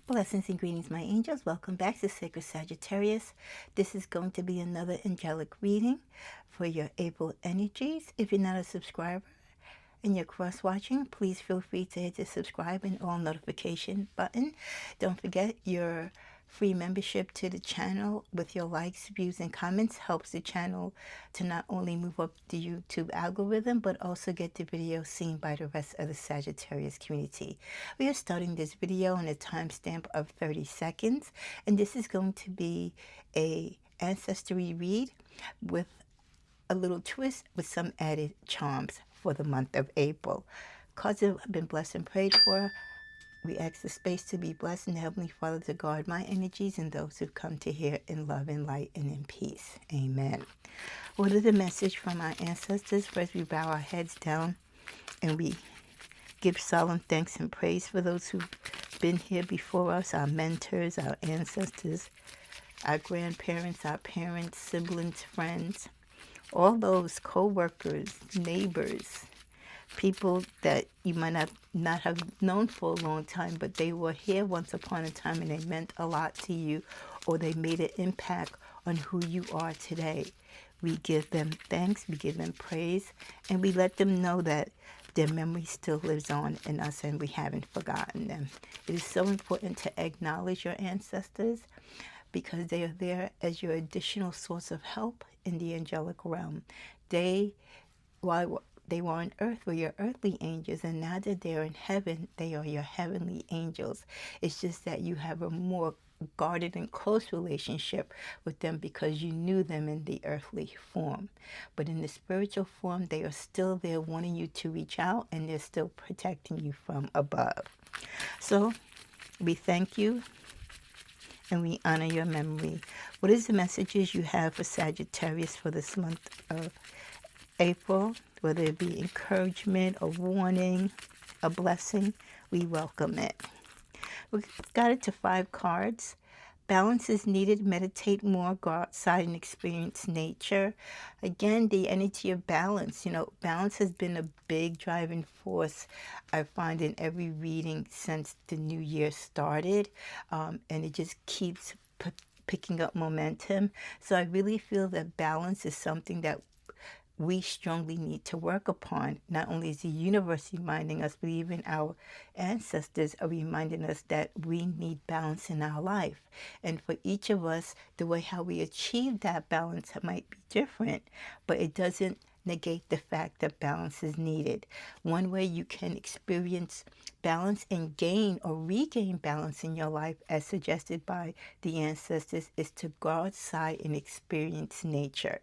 Blessings and greetings, my angels. Welcome back to Sacred Sagittarius. This is going to be another angelic reading for your April energies. If you're not a subscriber and you're cross-watching, please feel free to hit the subscribe and all notification button. Don't forget your free membership to the channel with your likes, views, and comments helps the channel to not only move up the YouTube algorithm, but also get the video seen by the rest of the Sagittarius community. We are starting this video on a timestamp of 30 seconds, and this is going to be a ancestry read with a little twist with some added charms for the month of April. Cards have been blessed and prayed for. We ask the space to be blessed and the Heavenly Father to guard my energies and those who come to hear in love and light and in peace. Amen. What is the message from our ancestors? First, we bow our heads down and we give solemn thanks and praise for those who've been here before us, our mentors, our ancestors, our grandparents, our parents, siblings, friends, all those co-workers, neighbors, people that you might not have known for a long time, but they were here once upon a time and they meant a lot to you, or they made an impact on who you are today. We give them thanks, we give them praise, and we let them know that their memory still lives on in us and we haven't forgotten them. It is so important to acknowledge your ancestors because they are there as your additional source of help in the angelic realm. While they were on earth, were your earthly angels, and now that they're in heaven, they are your heavenly angels. It's just that you have a more guarded and close relationship with them because you knew them in the earthly form. But in the spiritual form, they are still there wanting you to reach out, and they're still protecting you from above. So we thank you and we honor your memory. What is the messages you have for Sagittarius for this month of April? Whether it be encouragement, a warning, a blessing, we welcome it. We got it to 5 cards. Balance is needed. Meditate more. Go outside and experience nature. Again, the energy of balance. You know, balance has been a big driving force, I find, in every reading since the new year started. And it just keeps picking up momentum. So I really feel that balance is something that we strongly need to work upon. Not only is the universe reminding us, but even our ancestors are reminding us that we need balance in our life. And for each of us, the way how we achieve that balance might be different, but it doesn't negate the fact that balance is needed. One way you can experience balance and gain or regain balance in your life, as suggested by the ancestors, is to go outside and experience nature.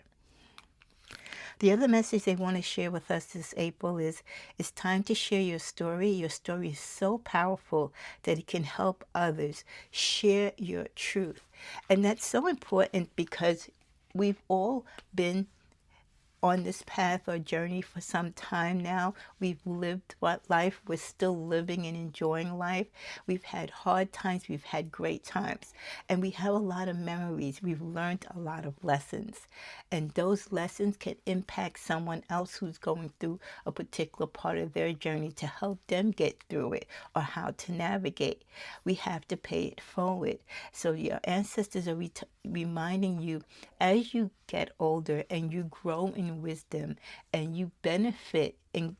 The other message they want to share with us this April is it's time to share your story. Your story is so powerful that it can help others. Share your truth. And that's so important because we've all been on this path or journey for some time now. We've lived what life, we're still living and enjoying life. We've had hard times, we've had great times, and we have a lot of memories. We've learned a lot of lessons, and those lessons can impact someone else who's going through a particular part of their journey to help them get through it or how to navigate. We have to pay it forward. So your ancestors are reminding you, as you get older and you grow in wisdom and you benefit and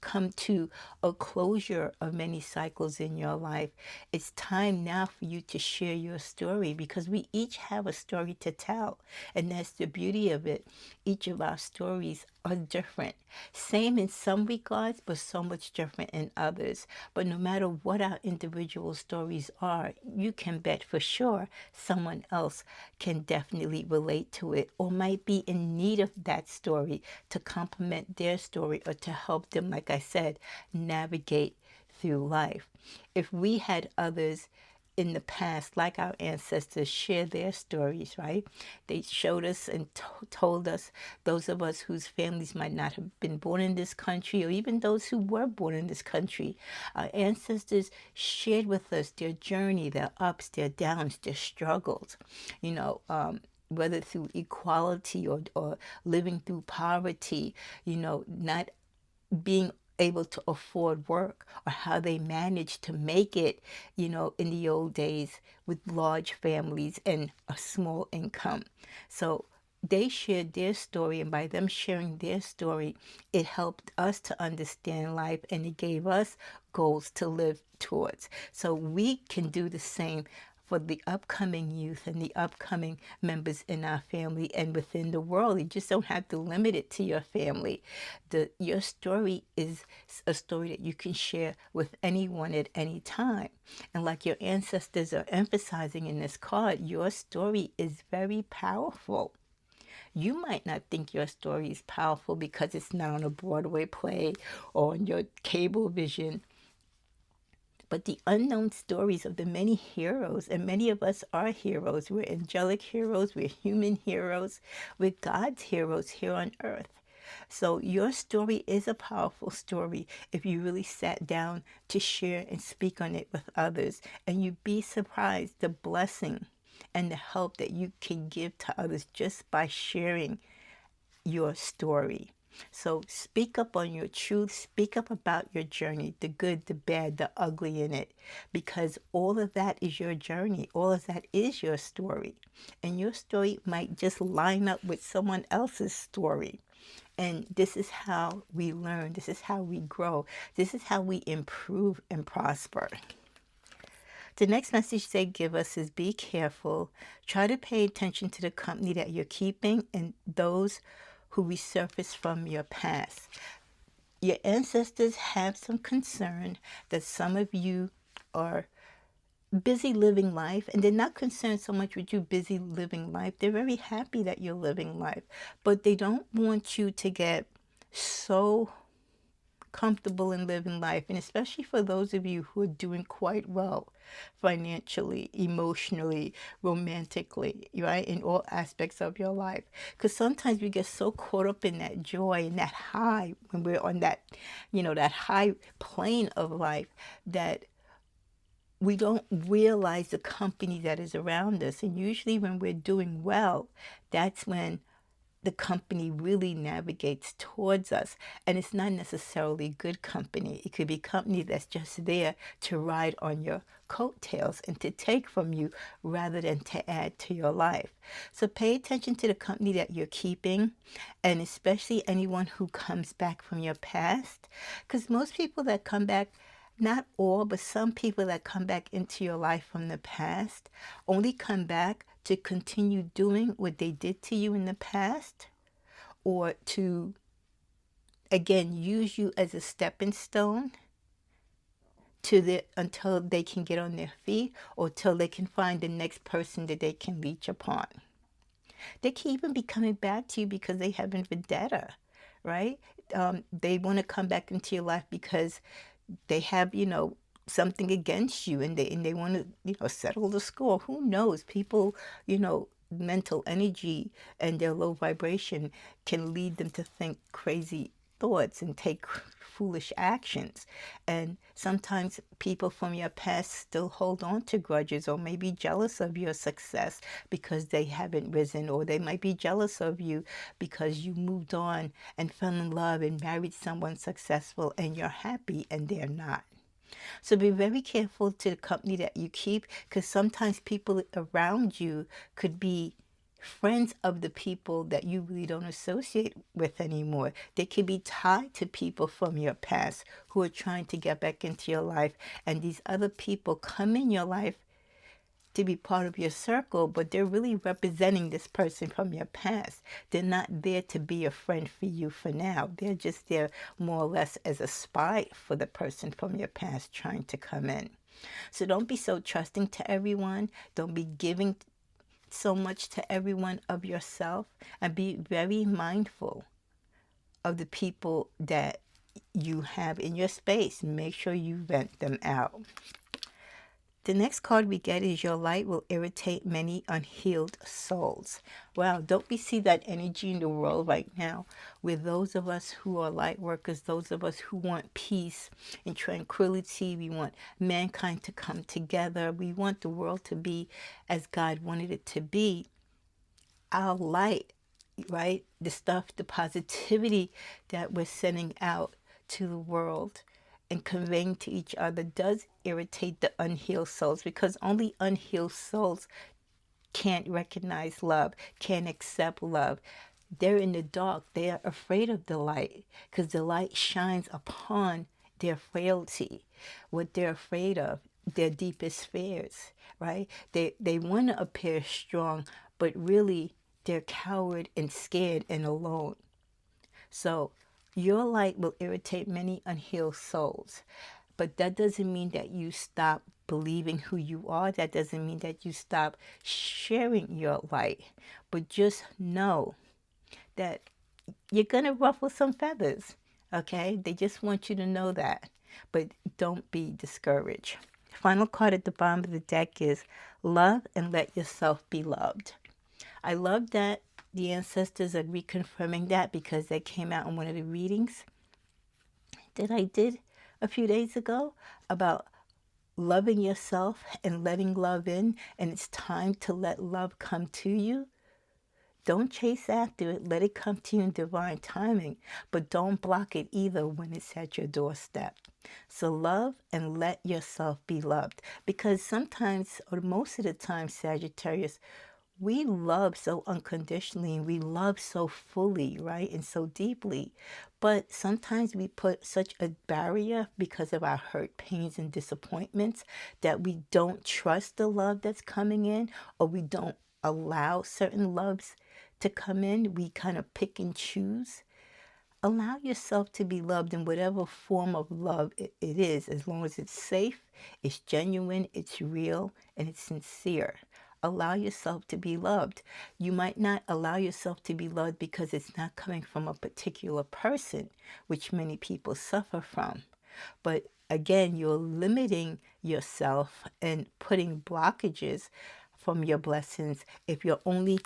come to a closure of many cycles in your life, it's time now for you to share your story, because we each have a story to tell, and that's the beauty of it. Each of our stories are different, same in some regards, but so much different in others. But no matter what our individual stories are, you can bet for sure someone else can definitely relate to it or might be in need of that story to complement their story or to help them, like I said, navigate through life. If we had others in the past, like our ancestors, share their stories, right? They showed us and told us, those of us whose families might not have been born in this country, or even those who were born in this country, our ancestors shared with us their journey, their ups, their downs, their struggles, whether through equality or living through poverty, not being able to afford work, or how they managed to make it, in the old days with large families and a small income. So they shared their story, and by them sharing their story, it helped us to understand life, and it gave us goals to live towards. So we can do the same for the upcoming youth and the upcoming members in our family and within the world. You just don't have to limit it to your family. Your story is a story that you can share with anyone at any time. And like your ancestors are emphasizing in this card, your story is very powerful. You might not think your story is powerful because it's not on a Broadway play or on your cable vision, but the unknown stories of the many heroes, and many of us are heroes. We're angelic heroes, we're human heroes, we're God's heroes here on earth. So your story is a powerful story if you really sat down to share and speak on it with others. And you'd be surprised the blessing and the help that you can give to others just by sharing your story. So speak up on your truth, speak up about your journey, the good, the bad, the ugly in it, because all of that is your journey. All of that is your story. And your story might just line up with someone else's story. And this is how we learn. This is how we grow. This is how we improve and prosper. The next message they give us is be careful. Try to pay attention to the company that you're keeping and those who resurface from your past. Your ancestors have some concern that some of you are busy living life, and they're not concerned so much with you busy living life. They're very happy that you're living life, but they don't want you to get so comfortable in living life, and especially for those of you who are doing quite well financially, emotionally, romantically, right, in all aspects of your life. Because sometimes we get so caught up in that joy and that high when we're on that, that high plane of life, that we don't realize the company that is around us. And usually when we're doing well, that's when the company really navigates towards us. And it's not necessarily good company. It could be company that's just there to ride on your coattails and to take from you rather than to add to your life. So pay attention to the company that you're keeping, and especially anyone who comes back from your past. Because most people that come back, not all, but some people that come back into your life from the past only come back to continue doing what they did to you in the past, or to, again, use you as a stepping stone until they can get on their feet, or till they can find the next person that they can reach upon. They can even be coming back to you because they have a vendetta, right? They want to come back into your life because they have, something against you, and they want to, settle the score. Who knows? People, mental energy and their low vibration can lead them to think crazy thoughts and take foolish actions. And sometimes people from your past still hold on to grudges, or may be jealous of your success because they haven't risen, or they might be jealous of you because you moved on and fell in love and married someone successful and you're happy and they're not. So be very careful to the company that you keep, because sometimes people around you could be friends of the people that you really don't associate with anymore. They could be tied to people from your past who are trying to get back into your life, and these other people come in your life to be part of your circle, but they're really representing this person from your past. They're not there to be a friend for you for now. They're just there more or less as a spy for the person from your past trying to come in. So don't be so trusting to everyone. Don't be giving so much to everyone of yourself, and be very mindful of the people that you have in your space. Make sure you vent them out. The next card we get is your light will irritate many unhealed souls. Wow, don't we see that energy in the world right now with those of us who are light workers, those of us who want peace and tranquility. We want mankind to come together. We want the world to be as God wanted it to be. Our light, right? The stuff, the positivity that we're sending out to the world and conveying to each other does irritate the unhealed souls, because only unhealed souls can't recognize love, can't accept love. They're in the dark. They are afraid of the light because the light shines upon their frailty, what they're afraid of, their deepest fears, right? They want to appear strong, but really they're coward and scared and alone. So your light will irritate many unhealed souls. But that doesn't mean that you stop believing who you are. That doesn't mean that you stop sharing your light. But just know that you're going to ruffle some feathers, okay? They just want you to know that. But don't be discouraged. Final card at the bottom of the deck is love and let yourself be loved. I love that the ancestors are reconfirming that because they came out in one of the readings that I did a few days ago about loving yourself and letting love in, and it's time to let love come to you. Don't chase after it. Let it come to you in divine timing, but don't block it either when it's at your doorstep. So love and let yourself be loved, because sometimes, or most of the time, Sagittarius, we love so unconditionally and we love so fully, right? And so deeply. But sometimes we put such a barrier because of our hurt, pains, and disappointments that we don't trust the love that's coming in, or we don't allow certain loves to come in. We kind of pick and choose. Allow yourself to be loved in whatever form of love it is, as long as it's safe, it's genuine, it's real, and it's sincere. Allow yourself to be loved. You might not allow yourself to be loved because it's not coming from a particular person, which many people suffer from. But again, you're limiting yourself and putting blockages from your blessings if you're only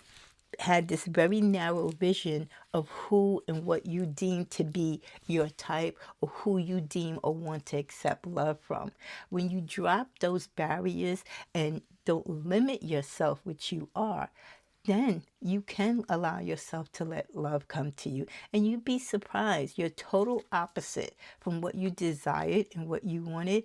had this very narrow vision of who and what you deem to be your type, or who you deem or want to accept love from. When you drop those barriers and don't limit yourself, which you are, then you can allow yourself to let love come to you. And you'd be surprised. Your total opposite from what you desired and what you wanted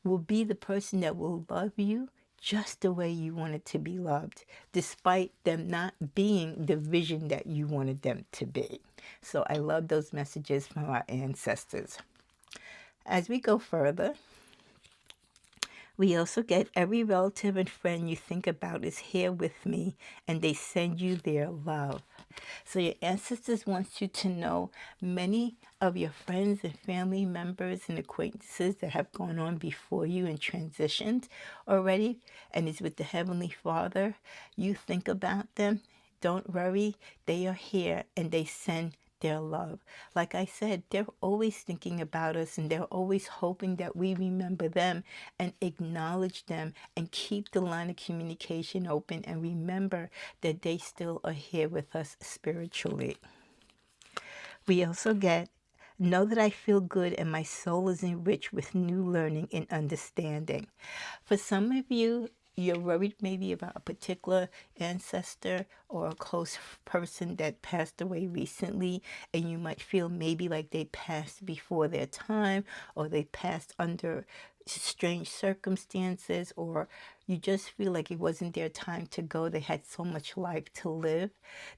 will be the person that will love you just the way you wanted to be loved, despite them not being the vision that you wanted them to be. So I love those messages from our ancestors. As we go further, we also get every relative and friend you think about is here with me, and they send you their love. So your ancestors want you to know many of your friends and family members and acquaintances that have gone on before you and transitioned already, and is with the Heavenly Father. You think about them. Don't worry. They are here, and they send their love. Like I said, they're always thinking about us, and they're always hoping that we remember them and acknowledge them and keep the line of communication open, and remember that they still are here with us spiritually. We also get, know that I feel good and my soul is enriched with new learning and understanding. For some of you, you're worried maybe about a particular ancestor or a close person that passed away recently, and you might feel maybe like they passed before their time, or they passed under strange circumstances, or you just feel like it wasn't their time to go. They had so much life to live.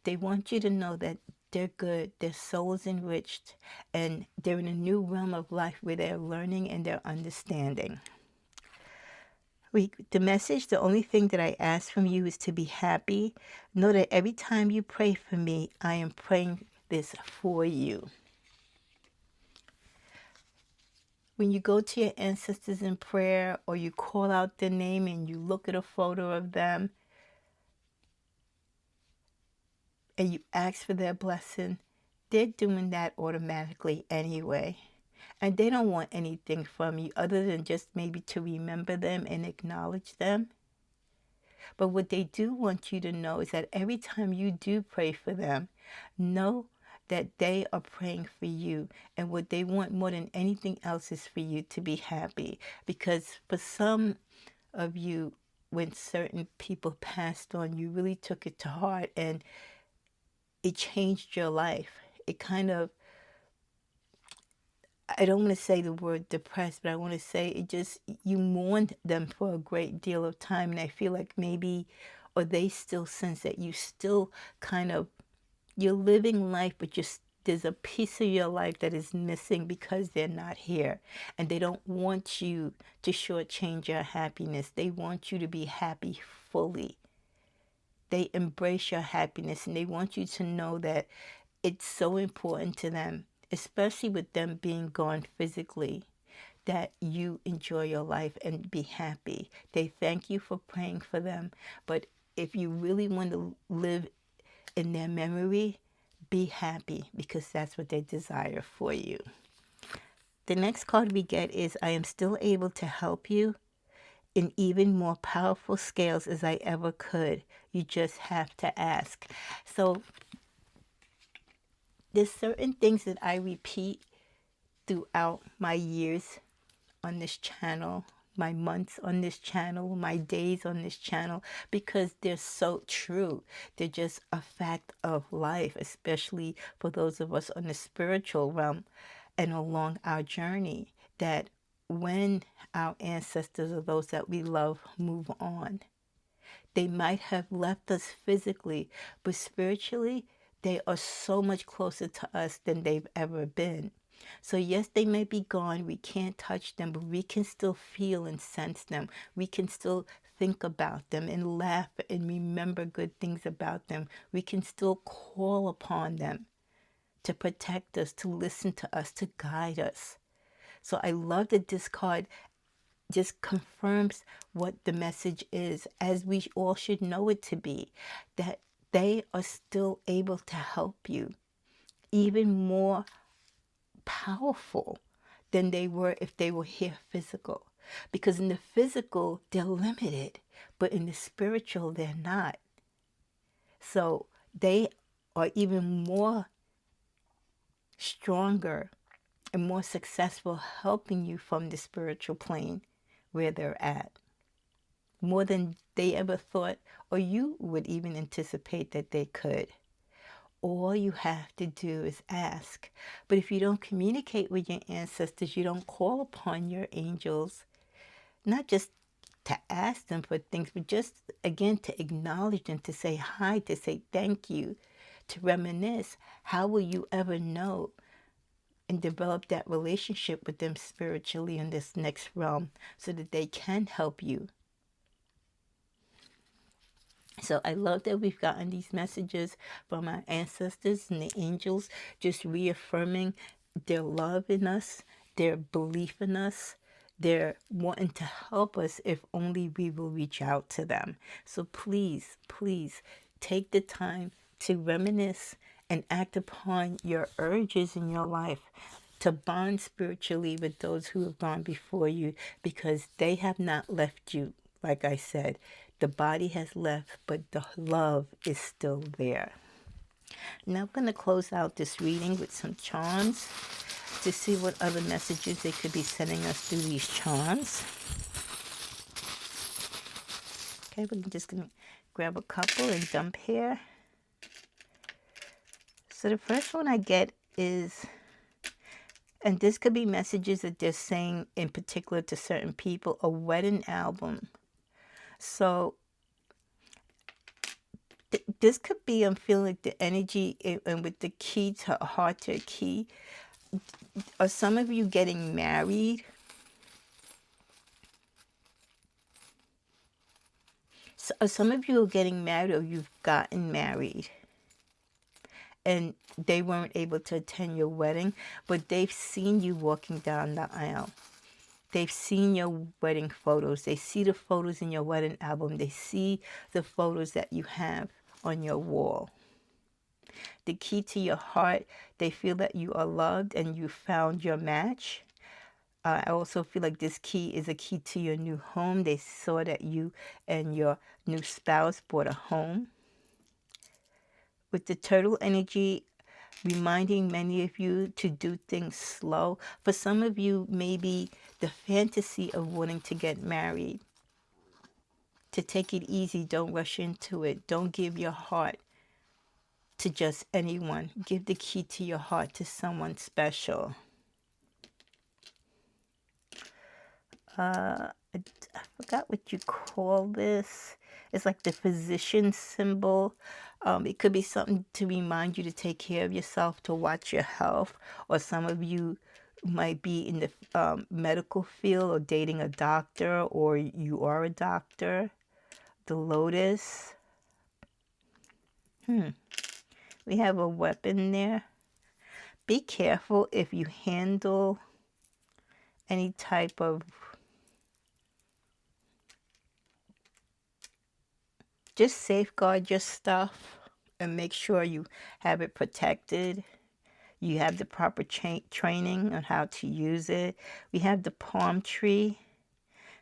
They want you to know that they're good, their soul is enriched, and they're in a new realm of life where they're learning and they're understanding. The message, the only thing that I ask from you is to be happy. Know that every time you pray for me, I am praying this for you. When you go to your ancestors in prayer, or you call out their name and you look at a photo of them and you ask for their blessing, they're doing that automatically anyway. And they don't want anything from you other than just maybe to remember them and acknowledge them. But what they do want you to know is that every time you do pray for them, know that they are praying for you. And what they want more than anything else is for you to be happy. Because for some of you, when certain people passed on, you really took it to heart and it changed your life. It kind of I don't want to say the word depressed, but I want to say it just, you mourned them for a great deal of time. And I feel like maybe, or they still sense that you still kind of, you're living life, but just there's a piece of your life that is missing because they're not here. And they don't want you to shortchange your happiness. They want you to be happy fully. They embrace your happiness and they want you to know that it's so important to them, especially with them being gone physically, that you enjoy your life and be happy. They thank you for praying for them. But if you really want to live in their memory, be happy because that's what they desire for you. The next card we get is I am still able to help you in even more powerful scales as I ever could. You just have to ask. So there's certain things that I repeat throughout my years on this channel, my months on this channel, my days on this channel, because they're so true. They're just a fact of life, especially for those of us on the spiritual realm and along our journey, that when our ancestors or those that we love move on, they might have left us physically, but spiritually, they are so much closer to us than they've ever been. So yes, they may be gone. We can't touch them, but we can still feel and sense them. We can still think about them and laugh and remember good things about them. We can still call upon them to protect us, to listen to us, to guide us. So I love that this card just confirms what the message is, as we all should know it to be, that they are still able to help you, even more powerful than they were if they were here physical. Because in the physical, they're limited, but in the spiritual, they're not. So they are even more stronger and more successful helping you from the spiritual plane where they're at, more than they ever thought or you would even anticipate that they could. All you have to do is ask. But if you don't communicate with your ancestors, you don't call upon your angels, not just to ask them for things, but just, again, to acknowledge them, to say hi, to say thank you, to reminisce, how will you ever know and develop that relationship with them spiritually in this next realm so that they can help you? So I love that we've gotten these messages from our ancestors and the angels, just reaffirming their love in us, their belief in us, their wanting to help us if only we will reach out to them. So please, please take the time to reminisce and act upon your urges in your life, to bond spiritually with those who have gone before you, because they have not left you. Like I said, the body has left, but the love is still there. Now I'm going to close out this reading with some charms to see what other messages they could be sending us through these charms. Okay, we're just going to grab a couple and dump here. So the first one I get is, and this could be messages that they're saying in particular to certain people, a wedding album. So this could be, I'm feeling like the energy and with the key to heart to a key. Are some of you getting married? So, are some of you are getting married or you've gotten married and they weren't able to attend your wedding, but they've seen you walking down the aisle. They've seen your wedding photos. They see the photos in your wedding album. They see the photos that you have on your wall. The key to your heart, they feel that you are loved and you found your match. I also feel like this key is a key to your new home. They saw that you and your new spouse bought a home. With the turtle energy, reminding many of you to do things slow. For some of you, maybe the fantasy of wanting to get married. To take it easy, don't rush into it. Don't give your heart to just anyone. Give the key to your heart to someone special. I forgot what you call this. It's like the physician symbol. It could be something to remind you to take care of yourself, to watch your health, or some of you might be in the medical field or dating a doctor, or you are a doctor. The lotus. We have a weapon there. Be careful if you handle any type of, just safeguard your stuff and make sure you have it protected. You have the proper training on how to use it. We have the palm tree.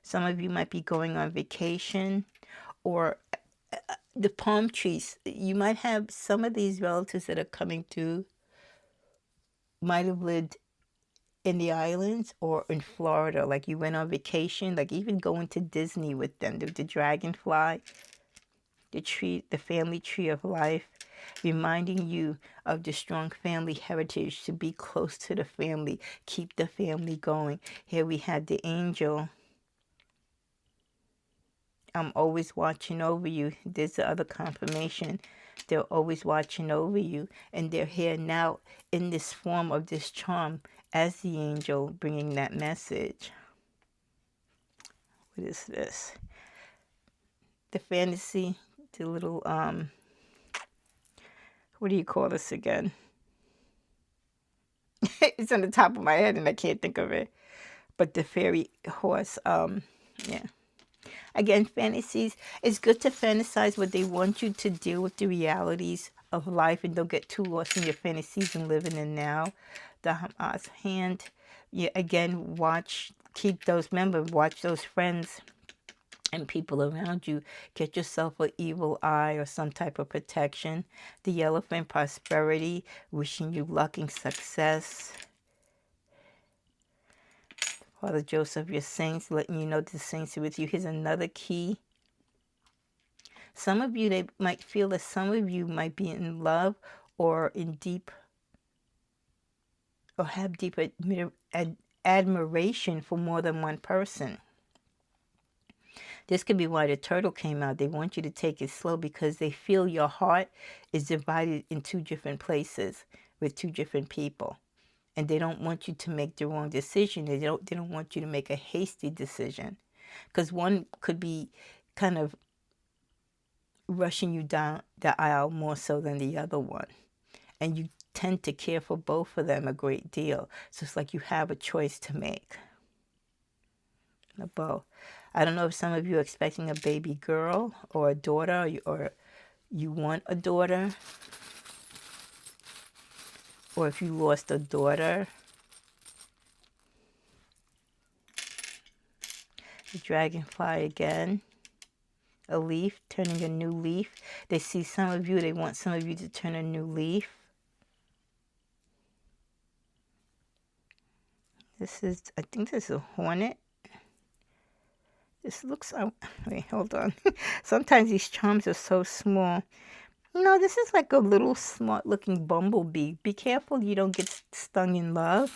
Some of you might be going on vacation, or the palm trees. You might have some of these relatives that are coming through might have lived in the islands or in Florida, like you went on vacation, like even going to Disney with them, the dragonfly, the tree, the family tree of life, reminding you of the strong family heritage, to be close to the family, keep the family going. Here we had the angel. I'm always watching over you. There's the other confirmation. They're always watching over you. And they're here now in this form of this charm as the angel, bringing that message. What is this? The fantasy, the little, what do you call this again? It's on the top of my head and I can't think of it. But the fairy horse, yeah. Again, fantasies, it's good to fantasize what they want you to deal with the realities of life, and don't get too lost in your fantasies and living in now. The Hamas hand, yeah, again, keep those, remember, watch those friends and people around you. Get yourself an evil eye or some type of protection. The elephant, prosperity, wishing you luck and success. Father Joseph, your saints, letting you know the saints are with you. Here's another key. Some of you, they might feel that some of you might be in love or in deep, or have deep admiration for more than one person. This could be why the turtle came out. They want you to take it slow because they feel your heart is divided in two different places with two different people. And they don't want you to make the wrong decision. They don't want you to make a hasty decision. Because one could be kind of rushing you down the aisle more so than the other one. And you tend to care for both of them a great deal. So it's like you have a choice to make. A bow. I don't know if some of you are expecting a baby girl or a daughter, or you want a daughter, or if you lost a daughter. The dragonfly again. A leaf, turning a new leaf. They see some of you, they want some of you to turn a new leaf. This is, I think this is a hornet. This looks, wait, hold on. Sometimes these charms are so small. No, this is like a little smart looking bumblebee. Be careful you don't get stung in love.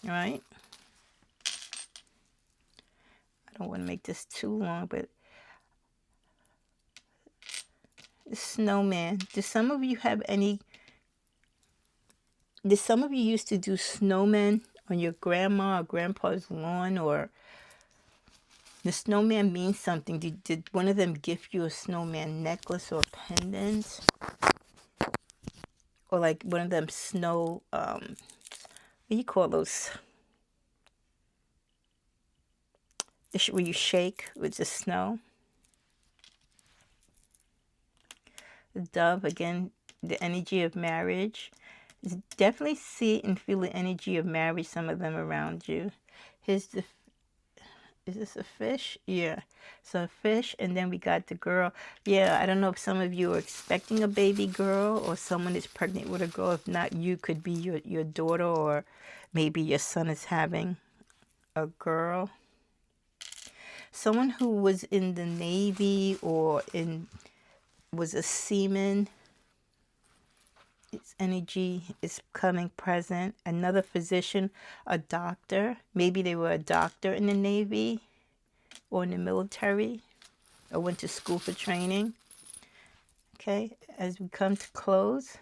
All right? I don't want to make this too long, but the snowman. Do some of you used to do snowmen on your grandma or grandpa's lawn, or the snowman means something? Did one of them gift you a snowman necklace or pendant? Or like one of them snow, what do you call those? Where you shake with the snow? The dove, again, the energy of marriage. Definitely see and feel the energy of marriage, some of them around you. Is this a fish? Yeah. So a fish, and then we got the girl. Yeah, I don't know if some of you are expecting a baby girl, or someone is pregnant with a girl. If not, you could be your daughter, or maybe your son is having a girl. Someone who was in the Navy or was a seaman Its energy is coming present. Another physician, a doctor. Maybe they were a doctor in the Navy or in the military or went to school for training. Okay, as we come to close,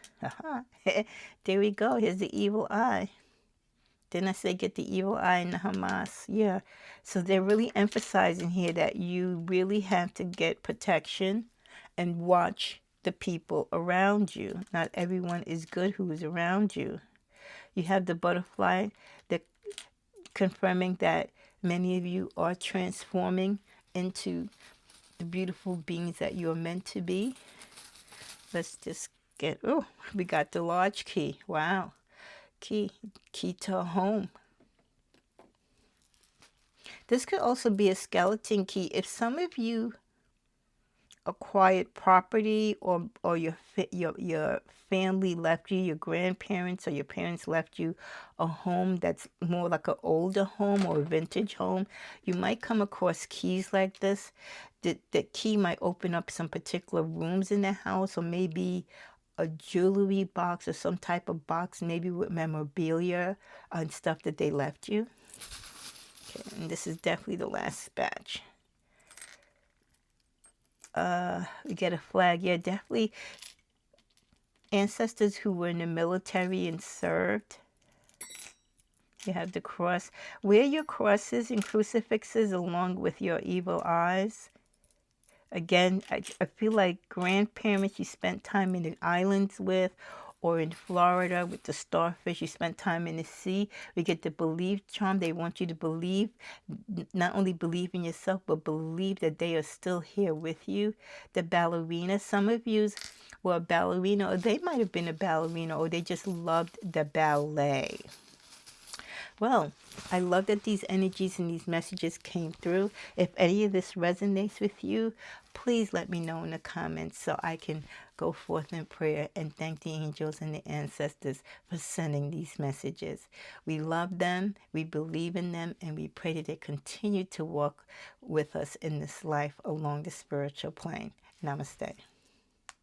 there we go. Here's the evil eye. Didn't I say get the evil eye in the Hamas? Yeah. So they're really emphasizing here that you really have to get protection and watch the people around you. Not everyone is good who is around you. You have the butterfly that confirming that many of you are transforming into the beautiful beings that you are meant to be. Let's just get, oh, we got the large key. Wow. Key to a home. This could also be a skeleton key. If some of you acquired property or your family left you, your grandparents or your parents left you a home that's more like an older home or a vintage home, you might come across keys like this. The key might open up some particular rooms in the house, or maybe a jewelry box or some type of box, maybe with memorabilia and stuff that they left you. Okay, and this is definitely the last batch. We get a flag. Yeah, definitely ancestors who were in the military and served. You have the cross. Wear your crosses and crucifixes along with your evil eyes. Again, I feel like grandparents you spent time in the islands with, or in Florida with the starfish, you spent time in the sea. We get the belief charm. They want you to believe, not only believe in yourself, but believe that they are still here with you. The ballerina, some of you were a ballerina, or they might have been a ballerina, or they just loved the ballet. Well, I love that these energies and these messages came through. If any of this resonates with you, please let me know in the comments so I can go forth in prayer and thank the angels and the ancestors for sending these messages. We love them, we believe in them, and we pray that they continue to walk with us in this life along the spiritual plane. Namaste.